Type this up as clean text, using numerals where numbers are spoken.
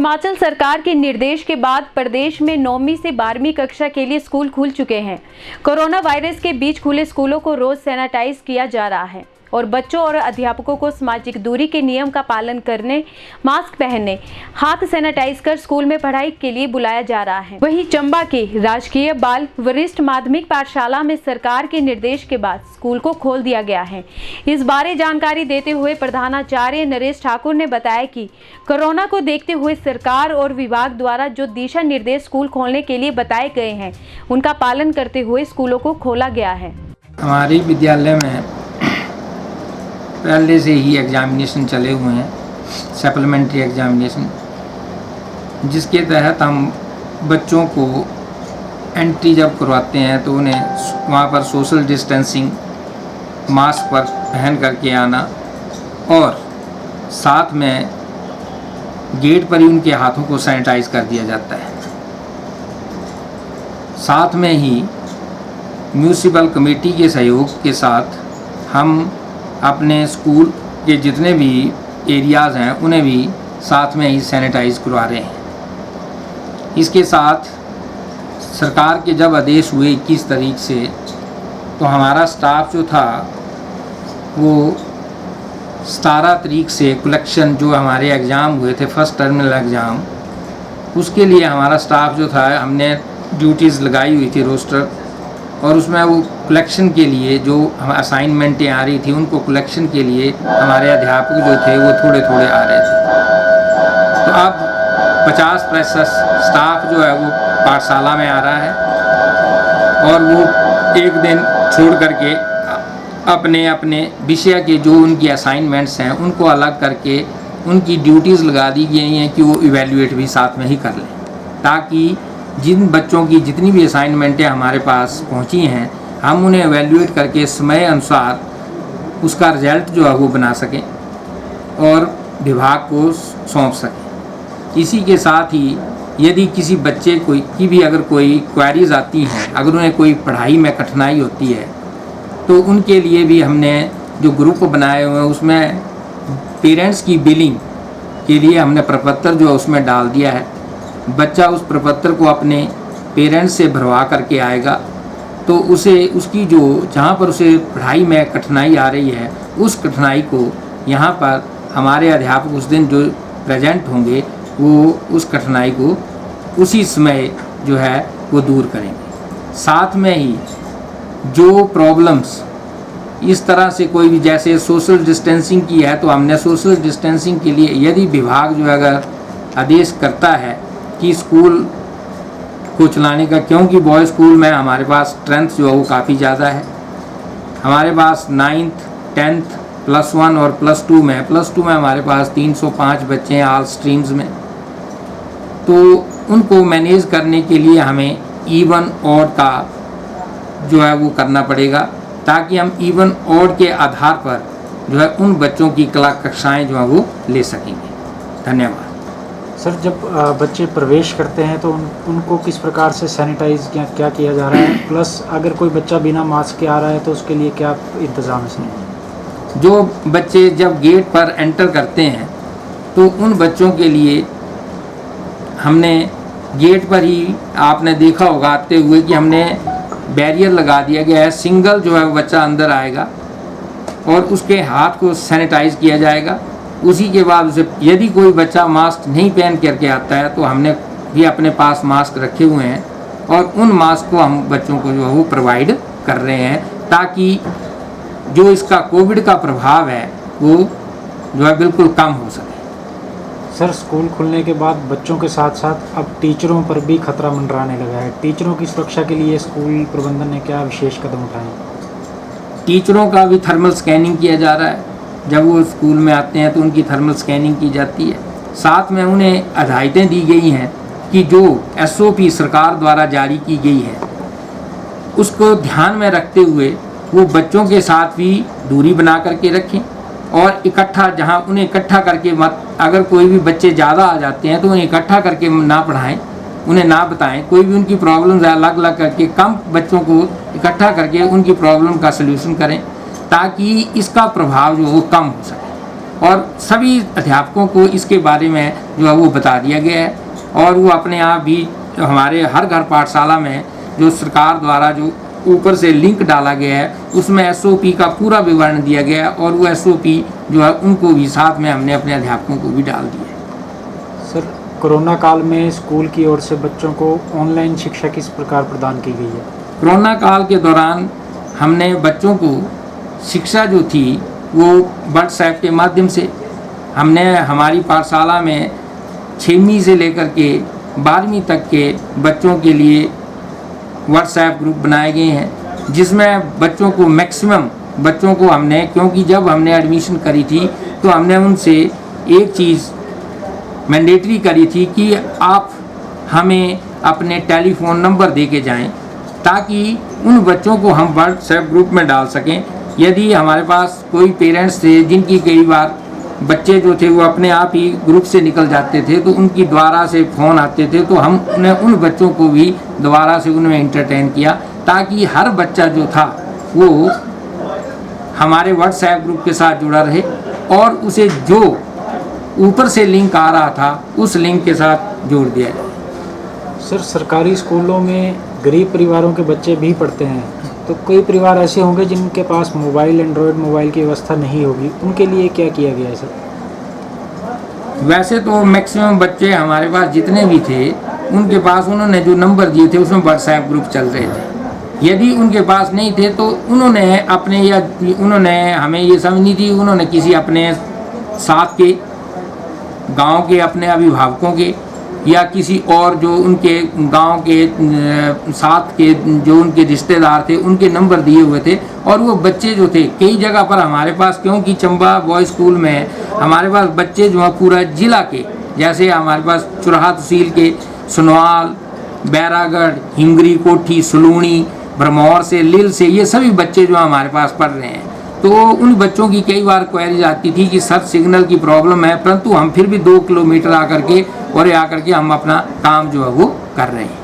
हिमाचल सरकार के निर्देश के बाद प्रदेश में 9वीं से 12वीं कक्षा के लिए स्कूल खुल चुके हैं। कोरोना वायरस के बीच खुले स्कूलों को रोज सैनिटाइज किया जा रहा है और बच्चों और अध्यापकों को सामाजिक दूरी के नियम का पालन करने, मास्क पहनने, हाथ सैनिटाइज कर स्कूल में पढ़ाई के लिए बुलाया जा रहा है। वहीं चंबा के राजकीय बाल वरिष्ठ माध्यमिक पाठशाला में सरकार के निर्देश के बाद स्कूल को खोल दिया गया है। इस बारे जानकारी देते हुए प्रधानाचार्य नरेश ठाकुर ने बताया कि कोरोना को देखते हुए सरकार और विभाग द्वारा जो दिशा निर्देश स्कूल खोलने के लिए बताए गए हैं, उनका पालन करते हुए स्कूलों को खोला गया है। हमारे विद्यालय में पहले से ही एग्जामिनेशन चले हुए हैं, सप्लीमेंट्री एग्जामिनेशन, जिसके तहत हम बच्चों को एंट्री जब करवाते हैं तो उन्हें वहाँ पर सोशल डिस्टेंसिंग, मास्क पर पहन करके आना और साथ में गेट पर ही उनके हाथों को सैनिटाइज कर दिया जाता है। साथ में ही म्यूनिसिपल कमेटी के सहयोग के साथ हम अपने स्कूल के जितने भी एरियाज़ हैं उन्हें भी साथ में ही सैनिटाइज करवा रहे हैं। इसके साथ सरकार के जब आदेश हुए 21 तारीख से, तो हमारा स्टाफ जो था वो 17 तारीख से कलेक्शन, जो हमारे एग्ज़ाम हुए थे फर्स्ट टर्मिनल एग्ज़ाम, उसके लिए हमारा स्टाफ जो था हमने ड्यूटीज़ लगाई हुई थी रोस्टर, और उसमें वो कलेक्शन के लिए जो असाइनमेंटें आ रही थी उनको कलेक्शन के लिए हमारे अध्यापक जो थे वो थोड़े थोड़े आ रहे थे। तो अब 50% स्टाफ जो है वो पाठशाला में आ रहा है और वो एक दिन छोड़ करके अपने अपने विषय के जो उनकी असाइनमेंट्स हैं उनको अलग करके उनकी ड्यूटीज़ लगा दी गई हैं कि वो इवैल्यूएट भी साथ में ही कर लें, ताकि जिन बच्चों की जितनी भी असाइनमेंटें हमारे पास पहुंची हैं हम उन्हें एवेल्यूएट करके समय अनुसार उसका रिजल्ट जो है वो बना सकें और विभाग को सौंप सकें। इसी के साथ ही यदि किसी बच्चे की भी अगर कोई क्वेरीज आती हैं, अगर उन्हें कोई पढ़ाई में कठिनाई होती है, तो उनके लिए भी हमने जो ग्रुप बनाए हुए हैं उसमें पेरेंट्स की बिलिंग के लिए हमने प्रपत्र जो है उसमें डाल दिया है। बच्चा उस प्रपत्र को अपने पेरेंट्स से भरवा करके आएगा तो उसे उसकी जो जहाँ पर उसे पढ़ाई में कठिनाई आ रही है उस कठिनाई को यहाँ पर हमारे अध्यापक उस दिन जो प्रेजेंट होंगे वो उस कठिनाई को उसी समय जो है वो दूर करेंगे। साथ में ही जो प्रॉब्लम्स इस तरह से कोई भी, जैसे सोशल डिस्टेंसिंग की है, तो हमने सोशल डिस्टेंसिंग के लिए यदि विभाग जो अगर आदेश करता है कि स्कूल को चलाने का, क्योंकि बॉय स्कूल में हमारे पास स्ट्रेंथ जो है वो काफ़ी ज़्यादा है। हमारे पास 9th, 10th, +1 और +2 में हमारे पास 305 बच्चे हैं ऑल स्ट्रीम्स में। तो उनको मैनेज करने के लिए हमें इवन ऑड का जो है वो करना पड़ेगा, ताकि हम इवन ऑड के आधार पर जो है उन बच्चों की कला कक्षाएँ जो है वो ले सकेंगे। धन्यवाद। सर, जब बच्चे प्रवेश करते हैं तो उनको किस प्रकार से सैनिटाइज क्या किया जा रहा है, प्लस अगर कोई बच्चा बिना मास्क के आ रहा है तो उसके लिए क्या इंतज़ाम है? जो बच्चे जब गेट पर एंटर करते हैं तो उन बच्चों के लिए हमने गेट पर ही, आपने देखा होगा आते हुए, कि हमने बैरियर लगा दिया गया है। सिंगल जो है बच्चा अंदर आएगा और उसके हाथ को सैनिटाइज किया जाएगा। उसी के बाद उसे, यदि कोई बच्चा मास्क नहीं पहन करके आता है तो हमने भी अपने पास मास्क रखे हुए हैं और उन मास्क को हम बच्चों को जो है वो प्रोवाइड कर रहे हैं, ताकि जो इसका कोविड का प्रभाव है वो जो है बिल्कुल कम हो सके। सर, स्कूल खुलने के बाद बच्चों के साथ साथ अब टीचरों पर भी खतरा मंडराने लगा है। टीचरों की सुरक्षा के लिए स्कूल प्रबंधन ने क्या विशेष कदम उठाए? टीचरों का भी थर्मल स्कैनिंग किया जा रहा है। जब वो स्कूल में आते हैं तो उनकी थर्मल स्कैनिंग की जाती है। साथ में उन्हें हिदायतें दी गई हैं कि जो SOP सरकार द्वारा जारी की गई है उसको ध्यान में रखते हुए वो बच्चों के साथ भी दूरी बना करके रखें और इकट्ठा, जहां उन्हें इकट्ठा करके मत, अगर कोई भी बच्चे ज़्यादा आ जाते हैं तो उन्हें इकट्ठा करके ना पढ़ाएं, उन्हें ना बताएं। कोई भी उनकी प्रॉब्लम्स अलग अलग करके, कम बच्चों को इकट्ठा करके उनकी प्रॉब्लम का सलूशन करें, ताकि इसका प्रभाव जो वो कम हो सके। और सभी अध्यापकों को इसके बारे में जो है वो बता दिया गया है। और वो अपने आप भी हमारे हर घर पाठशाला में जो सरकार द्वारा जो ऊपर से लिंक डाला गया है उसमें SOP का पूरा विवरण दिया गया है और वो SOP जो है उनको भी साथ में हमने अपने अध्यापकों को भी डाल दिया है। सर, कोरोना काल में स्कूल की ओर से बच्चों को ऑनलाइन शिक्षा किस प्रकार प्रदान की गई है? कोरोना काल के दौरान हमने बच्चों को शिक्षा जो थी वो व्हाट्सएप के माध्यम से हमने हमारी पाठशाला में 6वीं से लेकर के 12वीं तक के बच्चों के लिए व्हाट्सएप ग्रुप बनाए गए हैं, जिसमें बच्चों को मैक्सिमम बच्चों को हमने, क्योंकि जब हमने एडमिशन करी थी तो हमने उनसे एक चीज़ मैंडेटरी करी थी कि आप हमें अपने टेलीफोन नंबर दे के जाएँ ताकि उन बच्चों को हम व्हाट्सएप ग्रुप में डाल सकें। यदि हमारे पास कोई पेरेंट्स थे जिनकी कई बार बच्चे जो थे वो अपने आप ही ग्रुप से निकल जाते थे तो उनकी द्वारा से फ़ोन आते थे तो हमने उन बच्चों को भी दोबारा से उनमें इंटरटेन किया ताकि हर बच्चा जो था वो हमारे व्हाट्सएप ग्रुप के साथ जुड़ा रहे और उसे जो ऊपर से लिंक आ रहा था उस लिंक के साथ जोड़ दिया जाए। सर, सरकारी स्कूलों में गरीब परिवारों के बच्चे भी पढ़ते हैं, तो कई परिवार ऐसे होंगे जिनके पास मोबाइल, एंड्रॉयड मोबाइल की व्यवस्था नहीं होगी, उनके लिए क्या किया गया है सर? वैसे तो मैक्सिमम बच्चे हमारे पास जितने भी थे उनके पास उन्होंने जो नंबर दिए थे उसमें व्हाट्सएप ग्रुप चल रहे थे। यदि उनके पास नहीं थे तो उन्होंने हमें ये समझनी थी, उन्होंने किसी अपने साथ के गांव के अपने अभिभावकों के या किसी और जो उनके गांव के साथ के जो उनके रिश्तेदार थे उनके नंबर दिए हुए थे। और वो बच्चे जो थे कई जगह पर हमारे पास, क्योंकि चंबा बॉय स्कूल में हमारे पास बच्चे जो है पूरा जिला के, जैसे हमारे पास चुराहा तहसील के सुनवाल, बैरागढ़, हिंगरी कोठी, सलूणी, भरमौर से, लिल से, ये सभी बच्चे जो हमारे पास पढ़ रहे हैं। तो उन बच्चों की कई बार क्वेरीज आती थी कि सर सिग्नल की प्रॉब्लम है, परंतु हम फिर भी 2 किलोमीटर आकर के और आकर के हम अपना काम जो है वो कर रहे हैं।